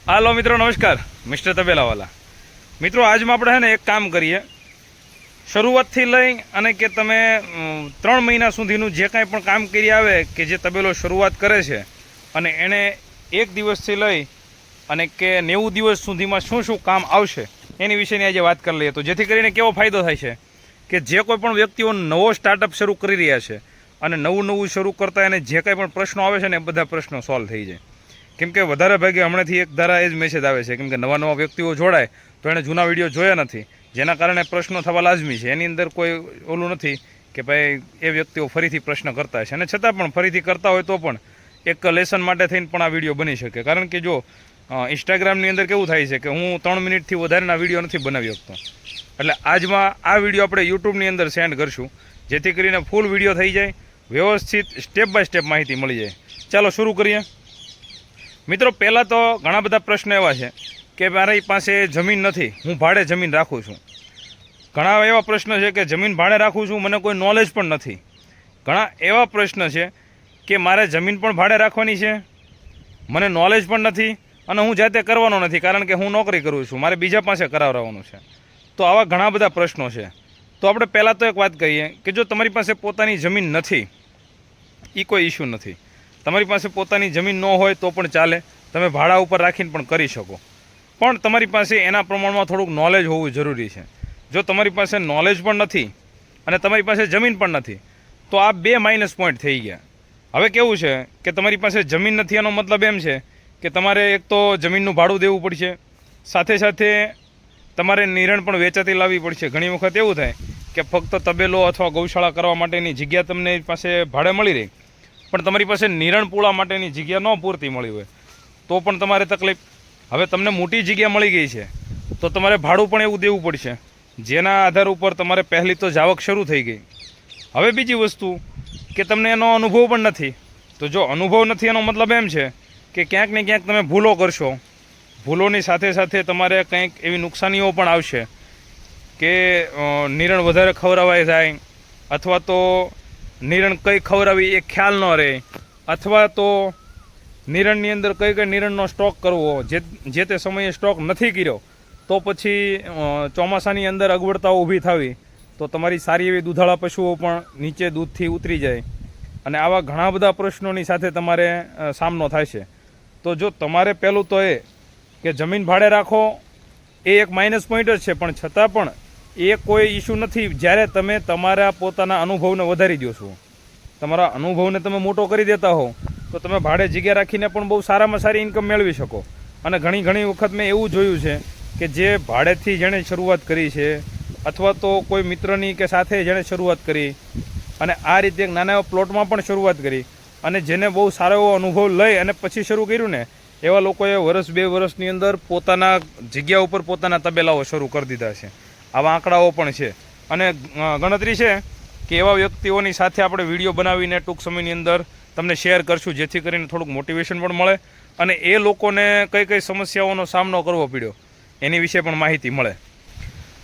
હાલો મિત્રો, નમસ્કાર. મિસ્ટર તબેલાવાલા મિત્રો, આજમાં આપણે ને એક કામ કરીએ. શરૂઆતથી લઈ અને કે તમે 3 મહિના સુધીનું જે કાંઈ પણ કામ કરી આવે કે જે તબેલો શરૂઆત કરે છે અને એણે 1 દિવસથી લઈ અને કે 90 દિવસ સુધીમાં શું શું કામ આવશે એની વિશેની આજે વાત કરી લઈએ. તો જેથી કરીને કેવો ફાયદો થાય છે કે જે કોઈ પણ વ્યક્તિઓ નવો સ્ટાર્ટઅપ શરૂ કરી રહ્યા છે અને નવું શરૂ કરતા એને જે કાંઈ પણ પ્રશ્નો આવે છે ને એ બધા પ્રશ્નો સોલ્વ થઈ જાય. કેમ કે વધારે ભાગે હમણાંથી એક ધારા એ જ મેસેજ આવે છે, કેમ કે નવા વ્યક્તિઓ જોડાય તો એણે જૂના વિડીયો જોયા નથી, જેના કારણે પ્રશ્નો થવા લાજમી છે. એની અંદર કોઈ ઓલું નથી કે ભાઈ એ વ્યક્તિઓ ફરીથી પ્રશ્ન કરતા છે, અને છતાં પણ ફરીથી કરતા હોય તો પણ એક લેસન માટે થઈને પણ આ વિડીયો બની શકે. કારણ કે જો ઇન્સ્ટાગ્રામની અંદર કેવું થાય છે કે હું 3 મિનિટથી વધારેના વિડીયો નથી બનાવી શકતો, એટલે આજમાં આ વિડીયો આપણે યુટ્યુબની અંદર સેન્ડ કરશું, જેથી કરીને ફૂલ વિડીયો થઈ જાય, વ્યવસ્થિત સ્ટેપ બાય સ્ટેપ માહિતી મળી જાય. ચાલો શરૂ કરીએ મિત્રો. પહેલાં તો ઘણા બધા પ્રશ્નો એવા છે કે મારી પાસે જમીન નથી, હું ભાડે જમીન રાખું છું. ઘણા એવા પ્રશ્ન છે કે જમીન ભાડે રાખું છું, મને કોઈ નોલેજ પણ નથી. ઘણા એવા પ્રશ્ન છે કે મારે જમીન પણ ભાડે રાખવાની છે, મને નોલેજ પણ નથી અને હું જાતે કરવાનો નથી, કારણ કે હું નોકરી કરું છું, મારે બીજા પાસે કરાવવાનું છે. તો આવા ઘણા બધા પ્રશ્નો છે. તો આપણે પહેલાં તો એક વાત કહીએ કે જો તમારી પાસે પોતાની જમીન નથી એ કોઈ ઇસ્યુ નથી. તમારી પાસે પોતાની જમીન ન હોય તો પણ ચાલે, તમે ભાડા ઉપર રાખીને પણ કરી શકો, પણ તમારી પાસે એના પ્રમાણમાં થોડુંક નોલેજ હોવું જરૂરી છે. જો તમારી પાસે નોલેજ પણ નથી અને તમારી પાસે જમીન પણ નથી તો આ 2 માઇનસ પોઈન્ટ થઈ ગયા. હવે કેવું છે કે તમારી પાસે જમીન નથી એનો મતલબ એમ છે કે તમારે એક તો જમીનનું ભાડું દેવું પડશે, સાથે સાથે તમારે નિરણ પણ વેચાતી લાવવી પડશે. ઘણી વખત એવું થાય કે ફક્ત તબેલો અથવા ગૌશાળા કરવા માટેની જગ્યા તમને પાસે ભાડે મળી રહી, પણ તમારી પાસે નિરણ પૂળા માટેની જગ્યા ન પૂરતી મળી હોય તો પણ તમારે તકલીફ. હવે તમને મોટી જગ્યા મળી ગઈ છે તો તમારે ભાડું પણ એવું દેવું પડશે, જેના આધાર ઉપર તમારે પહેલી તો જાવક શરૂ થઈ ગઈ. હવે બીજી વસ્તુ કે તમને એનો અનુભવ પણ નથી. તો જો અનુભવ નથી એનો મતલબ એમ છે કે ક્યાંક ને ક્યાંક તમે ભૂલો કરશો, ભૂલોની સાથે સાથે તમારે કંઈક એવી નુકસાનીઓ પણ આવશે કે નિરણ વધારે ખવડાવાય જાય, અથવા તો નિરણ કઈ ખવડાવી એ ખ્યાલ ન રહે, અથવા તો નિરણની અંદર કઈ નિરણનો સ્ટોક કરવો, જે તે સમયે સ્ટોક નથી કર્યો તો પછી ચોમાસાની અંદર અગવડતાઓ ઊભી થવી તો તમારી સારી એવી દૂધાળા પશુઓ પણ નીચે દૂધથી ઉતરી જાય, અને આવા ઘણા બધા પ્રશ્નોની સાથે તમારે સામનો થાય છે. તો જો તમારે પહેલું તો એ કે જમીન ભાડે રાખો એ એક માઇનસ પોઈન્ટ જ છે, પણ છતાં પણ એ કોઈ ઇસ્યુ નથી જ્યારે તમે તમારા પોતાના અનુભવને વધારી દો છો. તમારા અનુભવને તમે મોટો કરી દેતા હો તો તમે ભાડે જગ્યા રાખીને પણ બહુ સારામાં સારી ઇન્કમ મેળવી શકો. અને ઘણી વખત મેં એવું જોયું છે કે જે ભાડેથી જેણે શરૂઆત કરી છે અથવા તો કોઈ મિત્રની કે સાથે જેણે શરૂઆત કરી અને આ રીતે નાના એવા પ્લોટમાં પણ શરૂઆત કરી અને જેને બહુ સારો એવો અનુભવ લઈ અને પછી શરૂ કર્યું ને, એવા લોકોએ 1-2 વર્ષની અંદર પોતાના જગ્યા ઉપર પોતાના તબેલાઓ શરૂ કરી દીધા છે. આવા આંકડાઓ પણ છે અને ગણતરી છે કે એવા વ્યક્તિઓની સાથે આપણે વિડીયો બનાવીને ટૂંક સમયની અંદર તમને શેર કરશું, જેથી કરીને થોડુંક મોટિવેશન પણ મળે અને એ લોકોને કઈ સમસ્યાઓનો સામનો કરવો પડ્યો એની વિશે પણ માહિતી મળે.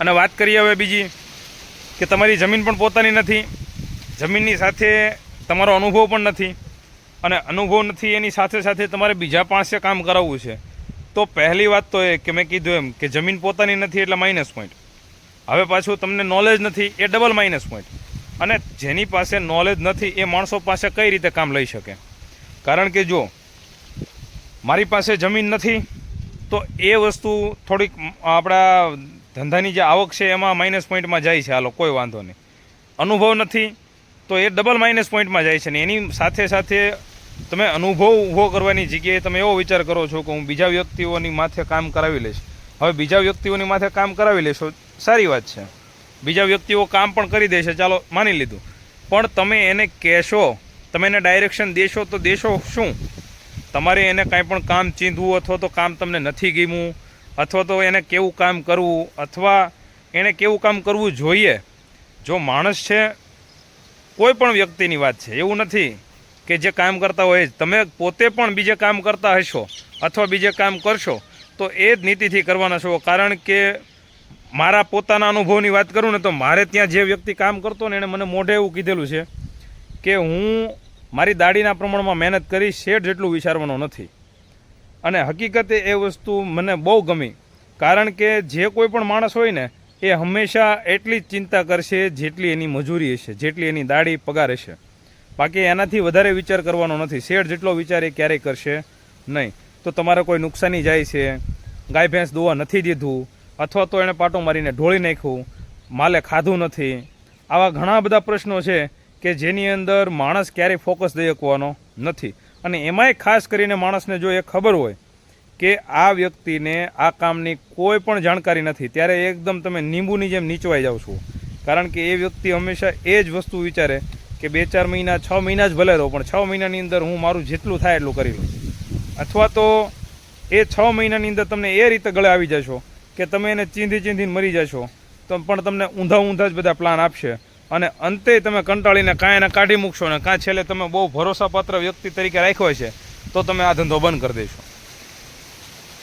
અને વાત કરીએ હવે બીજી કે તમારી જમીન પણ પોતાની નથી, જમીનની સાથે તમારો અનુભવ પણ નથી, અને અનુભવ નથી એની સાથે સાથે તમારે બીજા પાસે કામ કરાવવું છે. તો પહેલી વાત તો એ કે મેં કીધું એમ કે જમીન પોતાની નથી એટલે માઇનસ પોઈન્ટ. હવે પાછું તમને નોલેજ નથી એ ડબલ માઇનસ પોઈન્ટ. અને જેની પાસે નોલેજ નથી એ માણસો પાસે કઈ રીતે કામ લઈ શકે? કારણ કે જો મારી પાસે જમીન નથી તો એ વસ્તુ થોડીક આપણા ધંધાની જે આવક છે એમાં માઇનસ પોઈન્ટમાં જાય છે, હાલો કોઈ વાંધો નહીં. અનુભવ નથી તો એ ડબલ માઇનસ પોઈન્ટમાં જાય છે ને એની સાથે સાથે તમે અનુભવ ઊભો કરવાની જગ્યાએ તમે એવો વિચાર કરો છો કે હું બીજા વ્યક્તિઓની માથે કામ કરાવી લઈશ. હવે બીજા વ્યક્તિઓની માથે કામ કરાવી લેશો, સારી વાત છે, બીજા વ્યક્તિઓ કામ પણ કરી દેશે, ચાલો માની લીધું, પણ તમે એને કહેશો, તમે એને ડાયરેક્શન દેશો તો દેશો શું? તમારે એને કાંઈ પણ કામ ચીંધવું અથવા તો કામ તમને નથી ગમ્યું અથવા તો એને કેવું કામ કરવું અથવા એને કેવું કામ કરવું જોઈએ. જો માણસ છે, કોઈ પણ વ્યક્તિની વાત છે, એવું નથી કે જે કામ કરતા હોય તમે પોતે પણ બીજે કામ કરતા હશો અથવા બીજે કામ કરશો તો એ જ નીતિથી કરવાના છો. કારણ કે મારા પોતાના અનુભવની વાત કરું ને તો મારે ત્યાં જે વ્યક્તિ કામ કરતો ને એણે મને મોઢે એવું કીધેલું છે કે હું મારી દાઢીના પ્રમાણમાં મહેનત કરી શેઠ જેટલું વિચારવાનો નથી. અને હકીકતે એ વસ્તુ મને બહુ ગમી, કારણ કે જે કોઈ પણ માણસ હોય ને એ હંમેશા એટલી જ ચિંતા કરશે જેટલી એની મજૂરી હશે, જેટલી એની દાઢી પગાર હશે. બાકી એનાથી વધારે વિચાર કરવાનો નથી. શેઠ જેટલો વિચાર એ ક્યારેય કરશે નહીં. તો તમારે કોઈ નુકસાની જાય છે, ગાય ભેંસ દોવા નથી દીધું, અથવા તો એણે પાટો મારીને ઢોળી નાખ્યું, માલે ખાધું નથી, આવા ઘણા બધા પ્રશ્નો છે કે જેની અંદર માણસ ક્યારેય ફોકસ દઈ શકવાનો નથી. અને એમાંય ખાસ કરીને માણસને જો એ ખબર હોય કે આ વ્યક્તિને આ કામની કોઈ પણ જાણકારી નથી, ત્યારે એકદમ તમે નીંબુની જેમ નીચવાઈ જાઓ છો. કારણ કે એ વ્યક્તિ હંમેશા એ જ વસ્તુ વિચારે કે 2-4 મહિના 6 મહિના જ ભલે રહો, પણ 6 મહિનાની અંદર હું મારું જેટલું થાય એટલું કરી લઉં. અથવા તો એ 6 મહિનાની અંદર તમને એ રીતે ગળે આવી જશો કે તમે એને ચીંધીને મરી જશો, તો પણ તમને ઊંધા જ બધા પ્લાન આપશે. અને અંતે તમે કંટાળીને કાંઈ એને કાઢી મૂકશો ને કાં છેલ્લે તમે બહુ ભરોસાપાત્ર વ્યક્તિ તરીકે રાખ્યો છે તો તમે આ ધંધો બંધ કરી દેશો.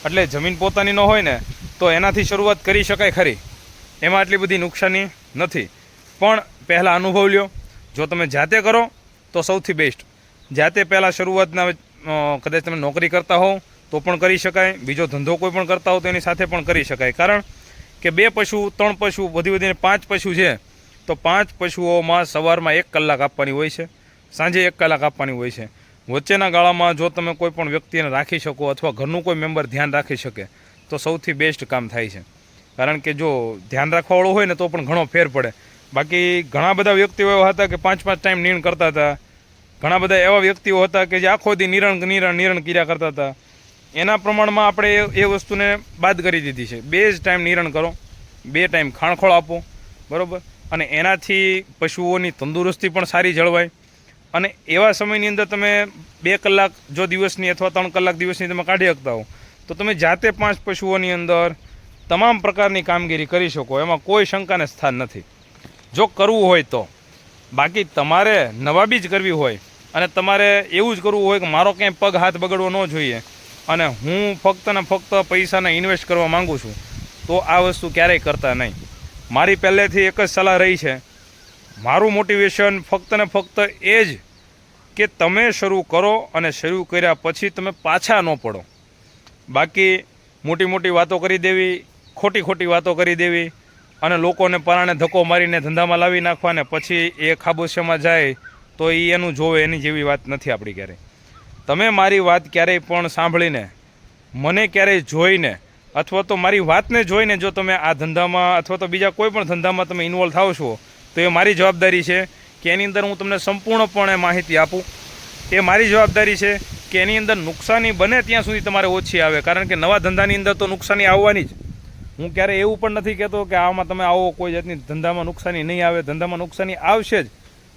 એટલે જમીન પોતાની ન હોય ને તો એનાથી શરૂઆત કરી શકાય ખરી, એમાં આટલી બધી નુકસાની નથી. પણ પહેલાં અનુભવ લ્યો. જો તમે જાતે કરો તો સૌથી બેસ્ટ. જાતે પહેલાં શરૂઆતના કદાચ તમે નોકરી કરતા હોવ તો પણ કરી શકાય, બીજો ધંધો કોઈ પણ કરતા હો તો એની સાથે પણ કરી શકાય. કારણ કે 2 પશુ 3 પશુ વધીને 5 પશુ છે તો 5 પશુઓમાં સવારમાં 1 કલાક આપવાની હોય છે, સાંજે 1 કલાક આપવાની હોય છે. વચ્ચેના ગાળામાં જો તમે કોઈ પણ વ્યક્તિને રાખી શકો અથવા ઘરનું કોઈ મેમ્બર ધ્યાન રાખી શકે તો સૌથી બેસ્ટ કામ થાય છે. કારણ કે જો ધ્યાન રાખવાવાળું હોય ને તો પણ ઘણો ફેર પડે. બાકી ઘણા બધા વ્યક્તિઓ એવા હતા કે 5-5 ટાઈમ નીણ કરતા હતા. ઘણા બધા એવા વ્યક્તિઓ હતા કે જે આખો દી નિરણ કર્યા કરતા હતા. એના પ્રમાણમાં આપણે એ વસ્તુને બાદ કરી દીધી છે. 2 જ ટાઈમ નિરણ કરો, 2 ટાઈમ ખાણખોળ આપો, બરાબર. અને એનાથી પશુઓની તંદુરસ્તી પણ સારી જળવાય. અને એવા સમયની અંદર તમે 2 કલાક જો દિવસની અથવા 3 કલાક દિવસની તમે કાઢી શકતા હો તો તમે જાતે 5 પશુઓની અંદર તમામ પ્રકારની કામગીરી કરી શકો. એમાં કોઈ શંકાને સ્થાન નથી જો કરવું હોય તો. બાકી તમારે નવાબી જ કરવી હોય અને તમારે એવું જ કરવું હોય કે મારો ક્યાંય પગ હાથ બગડવો ન જોઈએ અને હું ફક્ત ને ફક્ત પૈસાને ઇન્વેસ્ટ કરવા માગું છું તો આ વસ્તુ ક્યારેય કરતા નહીં. મારી પહેલેથી એક જ સલાહ રહી છે. મારું મોટિવેશન ફક્ત ને ફક્ત એ જ કે તમે શરૂ કરો અને શરૂ કર્યા પછી તમે પાછા ન પડો. બાકી મોટી વાતો કરી દેવી, ખોટી વાતો કરી દેવી અને લોકોને પરાણે ધક્કો મારીને ધંધામાં લાવી નાખવા ને પછી એ ખાબોશિયામાં જાય તો એ એનું જોવે એની જેવી વાત નથી આપણી ક્યારેય. તમે મારી વાત ક્યારેય પણ સાંભળીને, મને ક્યારેય જોઈને અથવા તો મારી વાતને જોઈને જો તમે આ ધંધામાં અથવા તો બીજા કોઈ પણ ધંધામાં તમે ઇન્વોલ્વ થાવ છો તો એ મારી જવાબદારી છે કે એની અંદર હું તમને સંપૂર્ણપણે માહિતી આપું. એ મારી જવાબદારી છે કે એની અંદર નુકસાની બને ત્યાં સુધી તમારે ઓછી આવે. કારણ કે નવા ધંધાની અંદર તો નુકસાની આવવાની જ. હું ક્યારેય એવું પણ નથી કહેતો કે આમાં તમે આવો કોઈ જાતની ધંધામાં નુકસાની નહીં આવે. ધંધામાં નુકસાની આવશે જ.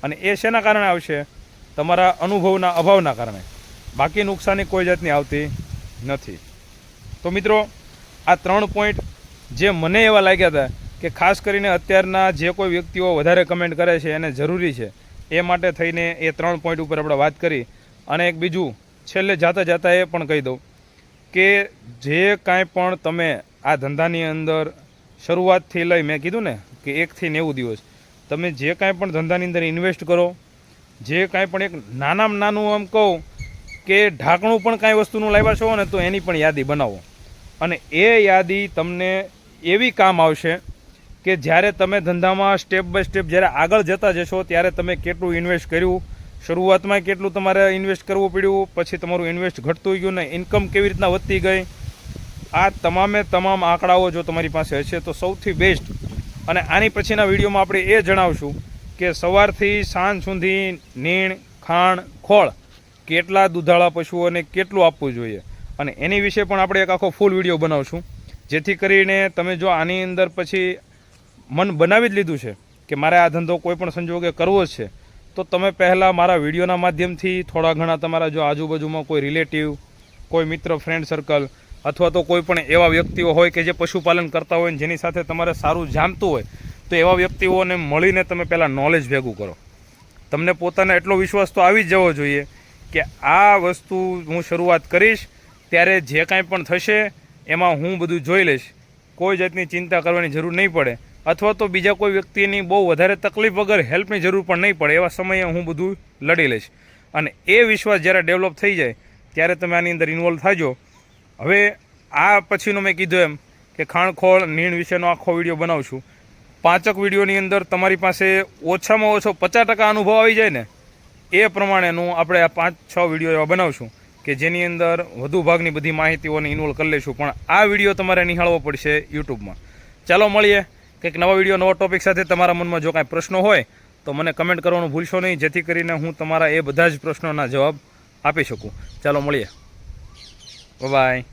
અને એ શેના કારણે આવશે? તમારા અનુભવના અભાવના કારણે. બાકી નુકસાની કોઈ જાતની આવતી નથી. તો મિત્રો, આ 3 પોઈન્ટ જે મને એવા લાગ્યા હતા કે ખાસ કરીને અત્યારના જે કોઈ વ્યક્તિઓ વધારે કમેન્ટ કરે છે એને જરૂરી છે, એ માટે થઈને એ 3 પોઈન્ટ ઉપર આપણે વાત કરી. અને એક બીજું છેલ્લે જાતા એ પણ કહી દઉં કે જે કાંઈ પણ તમે આ ધંધાની અંદર શરૂઆતથી લઈ, મેં કીધું ને કે 1 થી 90 દિવસ તમે જે કાંઈ પણ ધંધાની અંદર ઇન્વેસ્ટ કરો, જે કાંઈ પણ એક નાનામાં નાનું આમ કહું કે ઢાંકણું પણ કાંઈ વસ્તુનું લાવ્યા છો ને તો એની પણ યાદી બનાવો. અને એ યાદી તમને એવી કામ આવશે કે જ્યારે તમે ધંધામાં સ્ટેપ બાય સ્ટેપ જ્યારે આગળ જતા જશો ત્યારે તમે કેટલું ઇન્વેસ્ટ કર્યું, શરૂઆતમાં કેટલું તમારે ઇન્વેસ્ટ કરવું પડ્યું, પછી તમારું ઇન્વેસ્ટ ઘટતું ગયું ને ઇન્કમ કેવી રીતના વધતી ગઈ, આ તમામ આંકડાઓ જો તમારી પાસે હશે તો સૌથી બેસ્ટ. અને આની પછીના વિડીયોમાં આપણે એ જણાવશું કે સવારથી સાંજ સુધી નીણ, ખાણ, ખોળ કેટલા દૂધાળા પશુઓને કેટલું આપવું જોઈએ અને એની વિશે પણ આપણે એક આખો ફૂલ વિડીયો બનાવશું. જેથી કરીને તમે જો આની અંદર પછી મન બનાવી જ લીધું છે કે મારે આ ધંધો કોઈ પણ સંજોગે કરવો જ છે તો તમે પહેલાં મારા વિડીયોના માધ્યમથી થોડા ઘણા તમારા જો આજુબાજુમાં કોઈ રિલેટિવ, કોઈ મિત્ર, ફ્રેન્ડ સર્કલ અથવા તો કોઈ પણ એવા વ્યક્તિઓ હોય કે જે પશુપાલન કરતા હોય ને જેની સાથે તમારે સારું જામતું હોય તો એવા વ્યક્તિઓને મળીને તમે પહેલાં નોલેજ ભેગું કરો. તમને પોતાને એટલો વિશ્વાસ તો આવી જ જવો જોઈએ કે આ વસ્તુ હું શરૂઆત કરીશ ત્યારે જે કાંઈ પણ થશે એમાં હું બધું જોઈ લઈશ, કોઈ જાતની ચિંતા કરવાની જરૂર નહીં પડે અથવા તો બીજા કોઈ વ્યક્તિની બહુ વધારે તકલીફ વગર હેલ્પની જરૂર પણ નહીં પડે. એવા સમયે હું બધું લડી લઈશ. અને એ વિશ્વાસ જ્યારે ડેવલપ થઈ જાય ત્યારે તમે આની અંદર ઇન્વોલ્વ થાજો હવે આ પછીનું મેં કીધું એમ કે ખાણખોળ નીણ વિશેનો આખો વિડીયો બનાવું છું. 5 વિડીયોની અંદર તમારી પાસે ઓછામાં ઓછો 50% અનુભવ આવી જાય ને એ પ્રમાણેનું આપણે આ 5-6 વિડીયો એવા બનાવશું કે જેની અંદર વધુ ભાગની બધી માહિતીઓને ઇન્વોલ્વ કરી લઈશું. પણ આ વિડીયો તમારે નિહાળવો પડશે યુટ્યુબમાં. ચાલો મળીએ કંઈક નવા વિડીયો નવા ટોપિક સાથે. તમારા મનમાં જો કાંઈ પ્રશ્નો હોય તો મને કમેન્ટ કરવાનું ભૂલશો નહીં, જેથી કરીને હું તમારા એ બધા જ પ્રશ્નોના જવાબ આપી શકું. ચાલો મળીએ. બાય.